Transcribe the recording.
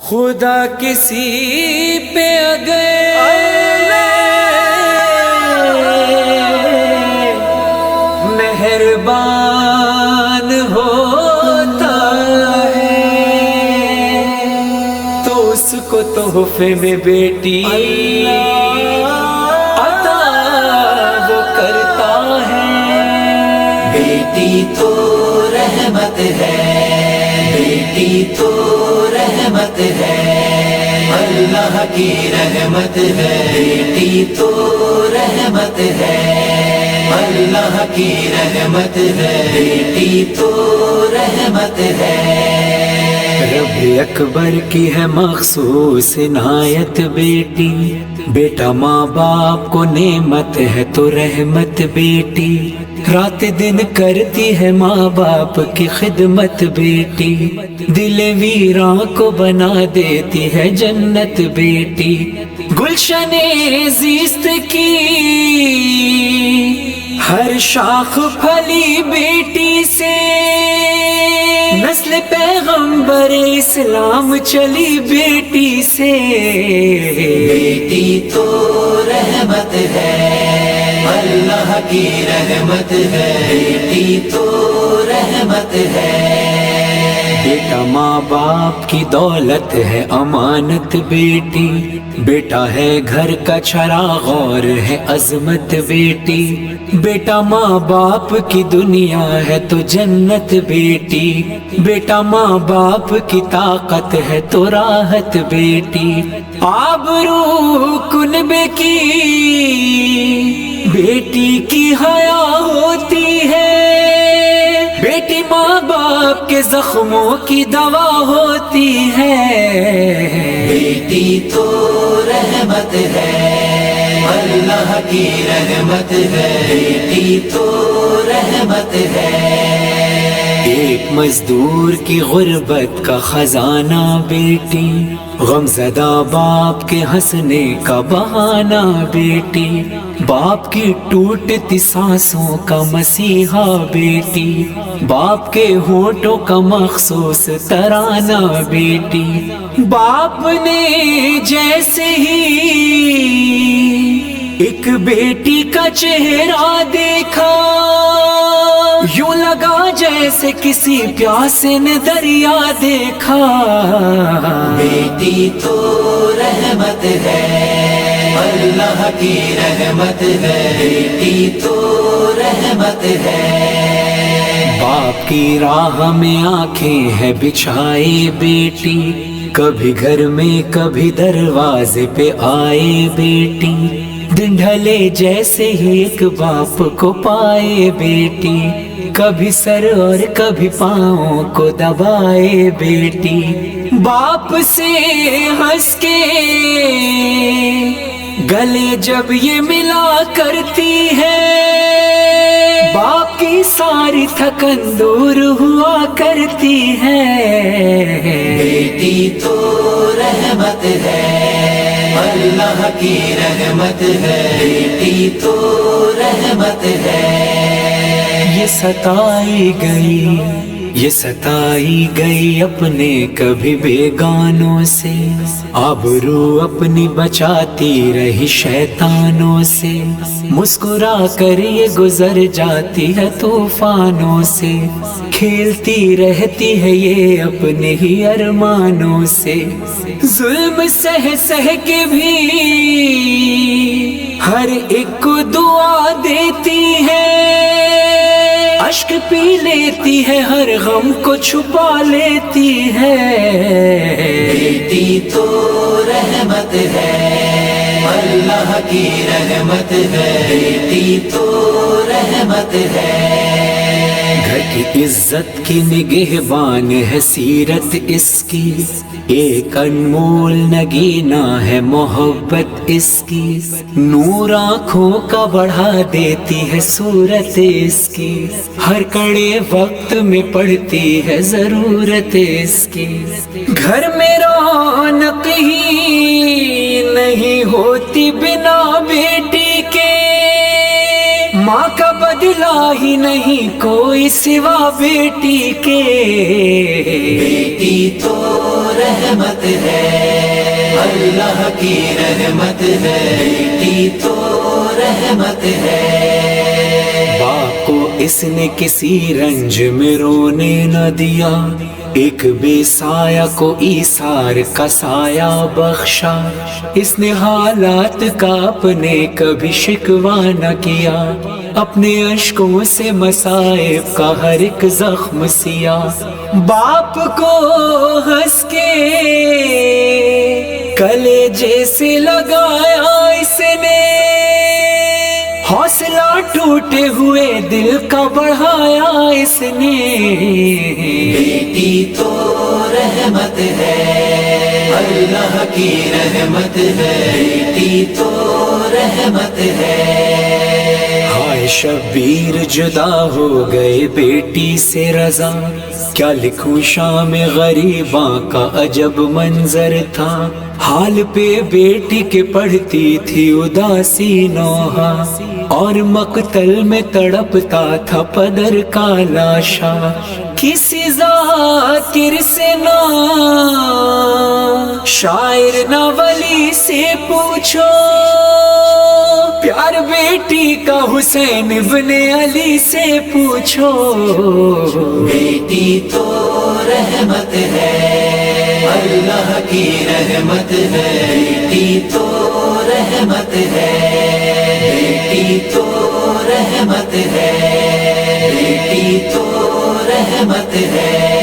خدا کسی پہ اگر مہربان ہوتا ہے تو اس کو تحفے میں بیٹی عطا وہ کرتا ہے۔ بیٹی تو رحمت ہے، بیٹی تو رحمت ہے، اللہ کی رحمت ہے۔ بیٹی تو رحمت ہے، اللہ کی رحمت ہے۔ بیٹی تو رحمت ہے۔ رب اکبر کی ہے مخصوص عنایت بیٹی، بیٹا ماں باپ کو نعمت ہے تو رحمت بیٹی، رات دن کرتی ہے ماں باپ کی خدمت بیٹی، دل ویراں کو بنا دیتی ہے جنت بیٹی، گلشن زیست کی ہر شاخ پھلی بیٹی سے، نسل پیغمبر اسلام چلی بیٹی سے۔ بیٹی تو رحمت ہے، اللہ کی رحمت ہے۔ بیٹی تو رحمت ہے۔ بیٹا ماں باپ کی دولت ہے امانت بیٹی، بیٹا ہے گھر کا چراغ اور ہے عظمت بیٹی، بیٹا ماں باپ کی دنیا ہے تو جنت بیٹی، بیٹا ماں باپ کی طاقت ہے تو راحت بیٹی، آبرو کنبے کی بیٹی کی حیا ہوتی ہے، بیٹی ماں باپ کے زخموں کی دوا ہوتی ہے۔ بیٹی تو رحمت ہے، اللہ کی رحمت ہے۔ بیٹی تو رحمت ہے۔ ایک مزدور کی غربت کا خزانہ بیٹی، غمزدہ باپ کے ہنسنے کا بہانہ بیٹی، باپ کی ٹوٹتی سانسوں کا مسیحا بیٹی، باپ کے ہونٹوں کا مخصوص ترانہ بیٹی، باپ نے جیسے ہی ایک بیٹی کا چہرہ دیکھا، یوں لگا جیسے کسی پیاسے نے دریا دیکھا۔ بیٹی تو رحمت ہے، اللہ کی رحمت ہے۔ بیٹی تو رحمت ہے۔ باپ کی راہ میں آنکھیں ہے بچھائے بیٹی، کبھی گھر میں کبھی دروازے پہ آئے بیٹی، دن ڈھلے جیسے ہی ایک باپ کو پائے بیٹی، کبھی سر اور کبھی پاؤں کو دبائے بیٹی، باپ سے ہنس کے گلے جب یہ ملا کرتی ہے، باپ کی ساری تھکن دور ہوا کرتی ہے۔ بیٹی تو رحمت ہے، اللہ کی رحمت ہے۔ بیٹی تو رحمت ہے۔ یہ ستائی گئی اپنے کبھی بیگانوں سے، آبرو اپنی بچاتی رہی شیطانوں سے، مسکرا کر یہ گزر جاتی ہے طوفانوں سے، کھیلتی رہتی ہے یہ اپنے ہی ارمانوں سے، ظلم سہ سہ کے بھی ہر ایک کو دعا دیتی ہے، اشک پی لیتی ہے ہر غم کو چھپا لیتی ہے۔ بیٹی تو رحمت ہے، اللہ کی رحمت ہے۔ بیٹی تو رحمت ہے۔ گھر کی عزت کی نگہبان ہے سیرت اس کی، ایک انمول نگینہ ہے محبت اس کی، نور آنکھوں کا بڑھا دیتی ہے صورت اس کی، ہر کڑے وقت میں پڑتی ہے ضرورت اس کی، گھر میں رونق ہی نہیں ہوتی بنا بیٹی کے، ماں کا بدلہ ہی نہیں کوئی سوا بیٹی کے۔ بیٹی تو رحمت ہے، اللہ کی رحمت ہے، بیٹی تو رحمت ہے۔ باپ کو اس نے کسی رنج میں رونے نہ دیا، ایک بے سایہ کو ایثار کا سایہ بخشا، اس نے حالات کا اپنے کبھی شکوہ نہ کیا، اپنے اشکوں سے مصائب کا ہر ایک زخم سیا۔ باپ کو ہنس کے کلیجے سے لگایا اس نے، حوصلہ ٹوٹے ہوئے دل کا بڑھایا اس نے۔ بیٹی تو رحمت ہے، اللہ کی رحمت ہے، بیٹی تو رحمت ہے۔ ہائے شبیر جدا ہو گئے بیٹی سے رضا، کیا لکھوں شام غریباں کا عجب منظر تھا، حال پہ بیٹی کے پڑھتی تھی اداسی نوحہ، اور مقتل میں تڑپتا تھا پدر کا لاشا۔ کسی ذاکر سے نہ شاعر نہ ولی سے پوچھو، پیار بیٹی کا حسین ابن علی سے پوچھو۔ بیٹی تو رحمت ہے، اللہ کی رحمت ہے، بیٹی تو رحمت ہے، بیٹی تو رحمت ہے، بیٹی تو رحمت ہے۔